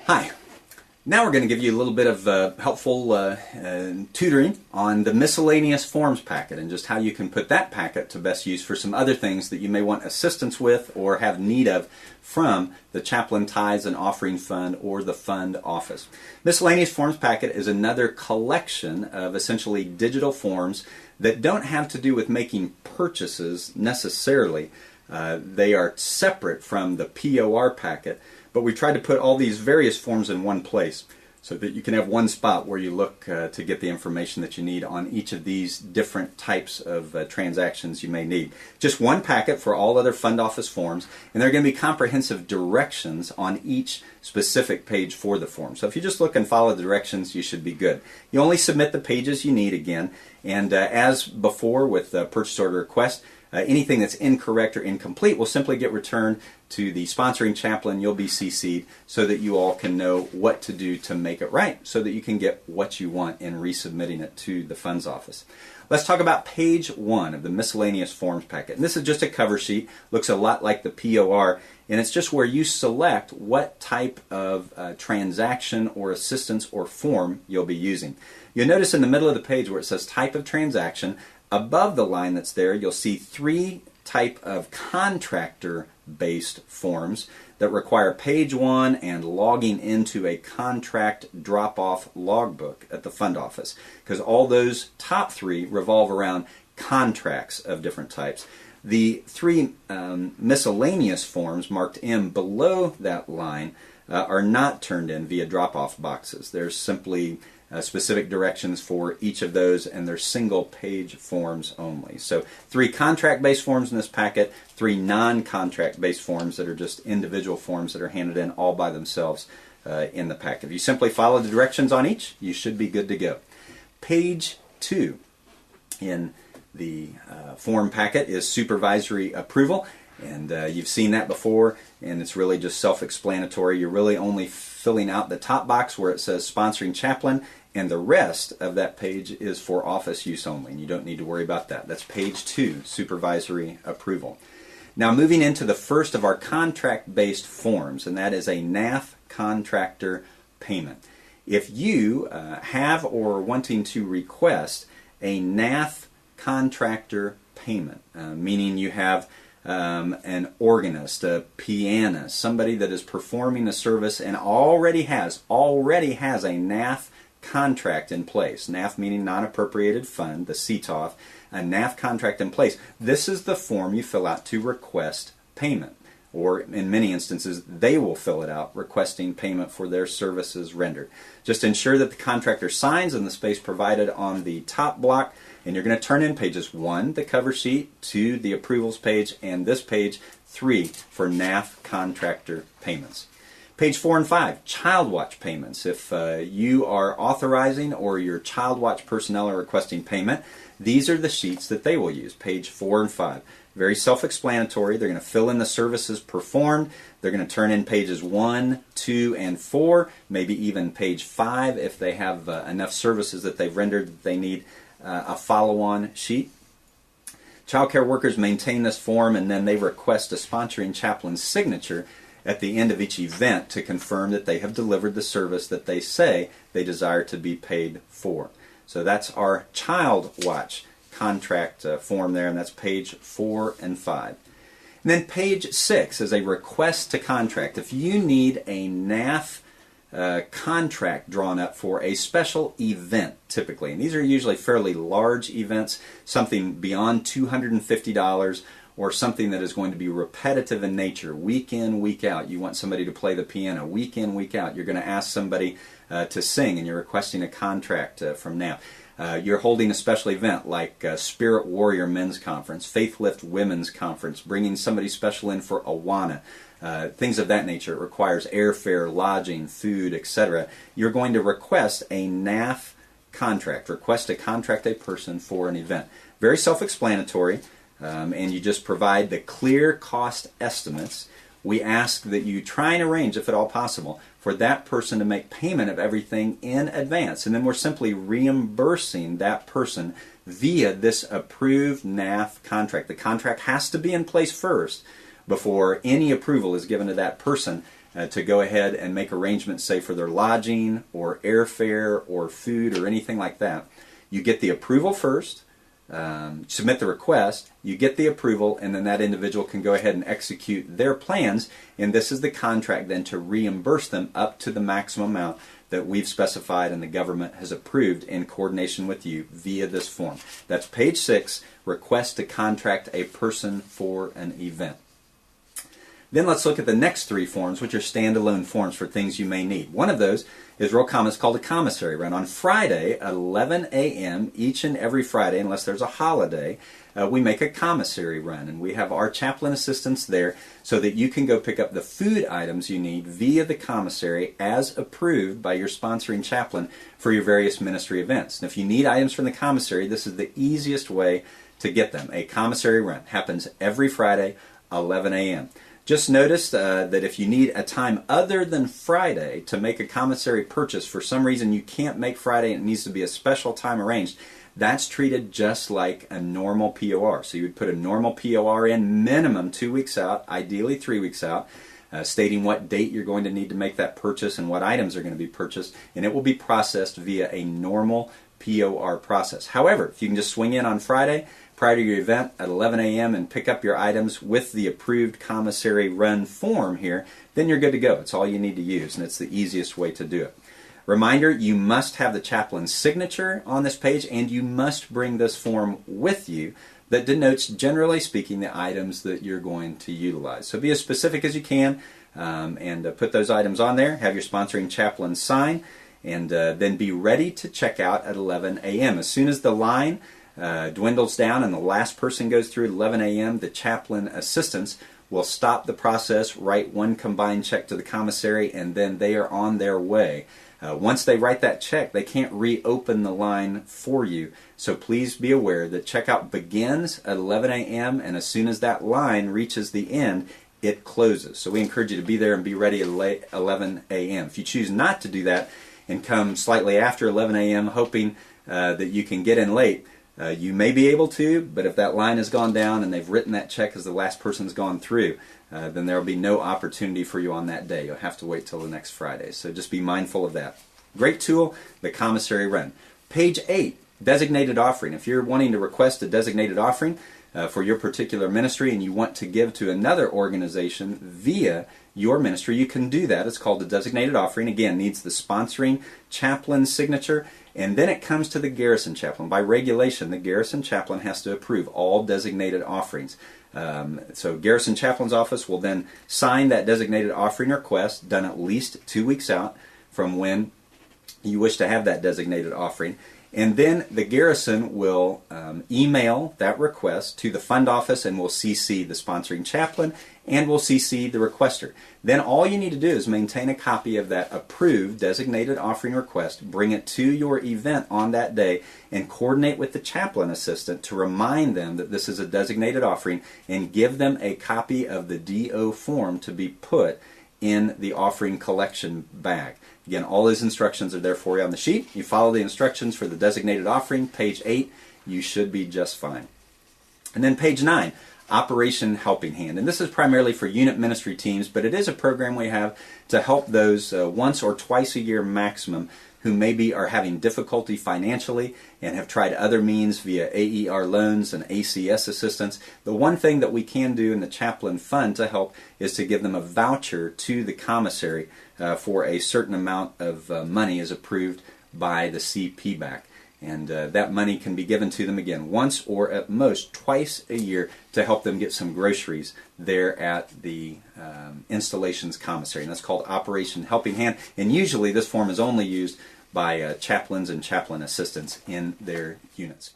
Hi. Now we're going to give you a little bit of helpful tutoring on the miscellaneous forms packet and just how you can put that packet to best use for some other things that you may want assistance with or have need of from the Chaplain Tithes and Offering Fund or the Fund Office. Miscellaneous forms packet is another collection of essentially digital forms that don't have to do with making purchases necessarily. They are separate from the POR packet. But we tried to put all these various forms in one place so that you can have one spot where you look to get the information that you need on each of these different types of transactions you may need. Just one packet for all other fund office forms, and there are going to be comprehensive directions on each specific page for the form. So if you just look and follow the directions, you should be good. You only submit the pages you need again, and as before with the purchase order request, anything that's incorrect or incomplete will simply get returned to the sponsoring chaplain. You'll be CC'd so that you all can know what to do to make it right so that you can get what you want in resubmitting it to the funds office. Let's talk about page 1 of the miscellaneous forms packet. And this is just a cover sheet. Looks a lot like the POR, and it's just where you select what type of transaction or assistance or form you'll be using. You'll notice in the middle of the page where it says type of transaction, above the line that's there, you'll see 3 type of contractor-based forms that require page 1 and logging into a contract drop-off logbook at the fund office, because all those top 3 revolve around contracts of different types. The 3 miscellaneous forms marked M below that line are not turned in via drop-off boxes. There's simply specific directions for each of those, and they're single page forms only. So 3 contract-based forms in this packet, 3 non-contract based forms that are just individual forms that are handed in all by themselves in the packet. If you simply follow the directions on each, you should be good to go. Page 2 in the form packet is supervisory approval, and you've seen that before, and it's really just self-explanatory. You're really only filling out the top box where it says sponsoring chaplain, and the rest of that page is for office use only, and you don't need to worry about that. That's page 2, supervisory approval. Now moving into the first of our contract-based forms, and that is a NAF contractor payment. If you have or are wanting to request a NAF contractor payment, meaning you have an organist, a pianist, somebody that is performing a service and already has a NAF contract in place. NAF meaning non-appropriated fund, the CTOF, a NAF contract in place. This is the form you fill out to request payment, or in many instances they will fill it out requesting payment for their services rendered. Just ensure that the contractor signs in the space provided on the top block, and you're going to turn in pages 1, the cover sheet, 2, the approvals page, and this page 3 for NAF contractor payments. Page 4 and 5, Childwatch payments. If you are authorizing or your Childwatch personnel are requesting payment, these are the sheets that they will use, page 4 and 5. Very self-explanatory. They're going to fill in the services performed. They're going to turn in pages 1, 2, and 4, maybe even page 5 if they have enough services that they've rendered that they need a follow-on sheet. Child care workers maintain this form, and then they request a sponsoring chaplain's signature at the end of each event to confirm that they have delivered the service that they say they desire to be paid for. So that's our Childwatch contract form there, and that's page 4 and 5. And then page 6 is a request to contract. If you need a NAF contract drawn up for a special event, typically, and these are usually fairly large events, something beyond $250, or something that is going to be repetitive in nature, week in, week out. You want somebody to play the piano week in, week out. You're going to ask somebody to sing, and you're requesting a contract from NAF. You're holding a special event like Spirit Warrior Men's Conference, Faith Lift Women's Conference, bringing somebody special in for Awana, things of that nature. It requires airfare, lodging, food, etc. You're going to request a NAF contract, request to contract a person for an event. Very self-explanatory. And you just provide the clear cost estimates. We ask that you try and arrange, if at all possible, for that person to make payment of everything in advance. And then we're simply reimbursing that person via this approved NAF contract. The contract has to be in place first before any approval is given to that person to go ahead and make arrangements, say, for their lodging or airfare or food or anything like that. You get the approval first, submit the request, you get the approval, and then that individual can go ahead and execute their plans, and this is the contract then to reimburse them up to the maximum amount that we've specified and the government has approved in coordination with you via this form. That's page 6, request to contract a person for an event. Then let's look at the next 3 forms, which are standalone forms for things you may need. One of those is real common. It's called a commissary run. On Friday at 11 a.m., each and every Friday, unless there's a holiday, we make a commissary run. And we have our chaplain assistants there so that you can go pick up the food items you need via the commissary as approved by your sponsoring chaplain for your various ministry events. And if you need items from the commissary, this is the easiest way to get them. A commissary run happens every Friday, 11 a.m. Just notice that if you need a time other than Friday to make a commissary purchase, for some reason you can't make Friday and it needs to be a special time arranged, that's treated just like a normal POR. So you would put a normal POR in minimum 2 weeks out, ideally 3 weeks out, stating what date you're going to need to make that purchase and what items are going to be purchased, and it will be processed via a normal POR process. However, if you can just swing in on Friday prior to your event at 11 a.m. and pick up your items with the approved commissary run form here, then you're good to go. It's all you need to use, and it's the easiest way to do it. Reminder, you must have the chaplain's signature on this page, and you must bring this form with you that denotes, generally speaking, the items that you're going to utilize. So be as specific as you can and put those items on there. Have your sponsoring chaplain sign, and then be ready to check out at 11 a.m. As soon as the line dwindles down and the last person goes through at 11 a.m., the chaplain assistants will stop the process, write one combined check to the commissary, and then they are on their way. Once they write that check, they can't reopen the line for you. So please be aware that checkout begins at 11 a.m. and as soon as that line reaches the end, it closes. So we encourage you to be there and be ready at 11 a.m. If you choose not to do that and come slightly after 11 a.m. hoping that you can get in late, you may be able to, but if that line has gone down and they've written that check as the last person's gone through, then there will be no opportunity for you on that day. You'll have to wait till the next Friday. So just be mindful of that. Great tool, the commissary run. Page 8, designated offering. If you're wanting to request a designated offering for your particular ministry and you want to give to another organization via your ministry, you can do that. It's called a designated offering. Again, needs the sponsoring chaplain's signature, and then it comes to the garrison chaplain. By regulation, the garrison chaplain has to approve all designated offerings. So garrison chaplain's office will then sign that designated offering request, done at least 2 weeks out from when you wish to have that designated offering. And then the garrison will email that request to the fund office and will CC the sponsoring chaplain and will CC the requester. Then all you need to do is maintain a copy of that approved designated offering request, bring it to your event on that day, and coordinate with the chaplain assistant to remind them that this is a designated offering and give them a copy of the DO form to be put in the offering collection bag. Again, all those instructions are there for you on the sheet. You follow the instructions for the designated offering, page 8, you should be just fine. And then page 9, Operation Helping Hand. And this is primarily for unit ministry teams, but it is a program we have to help those once or twice a year maximum who maybe are having difficulty financially and have tried other means via AER loans and ACS assistance. The one thing that we can do in the chaplain fund to help is to give them a voucher to the commissary for a certain amount of money as approved by the CPBAC. And that money can be given to them again once or at most twice a year to help them get some groceries there at the installation's commissary. And that's called Operation Helping Hand. And usually this form is only used by chaplains and chaplain assistants in their units.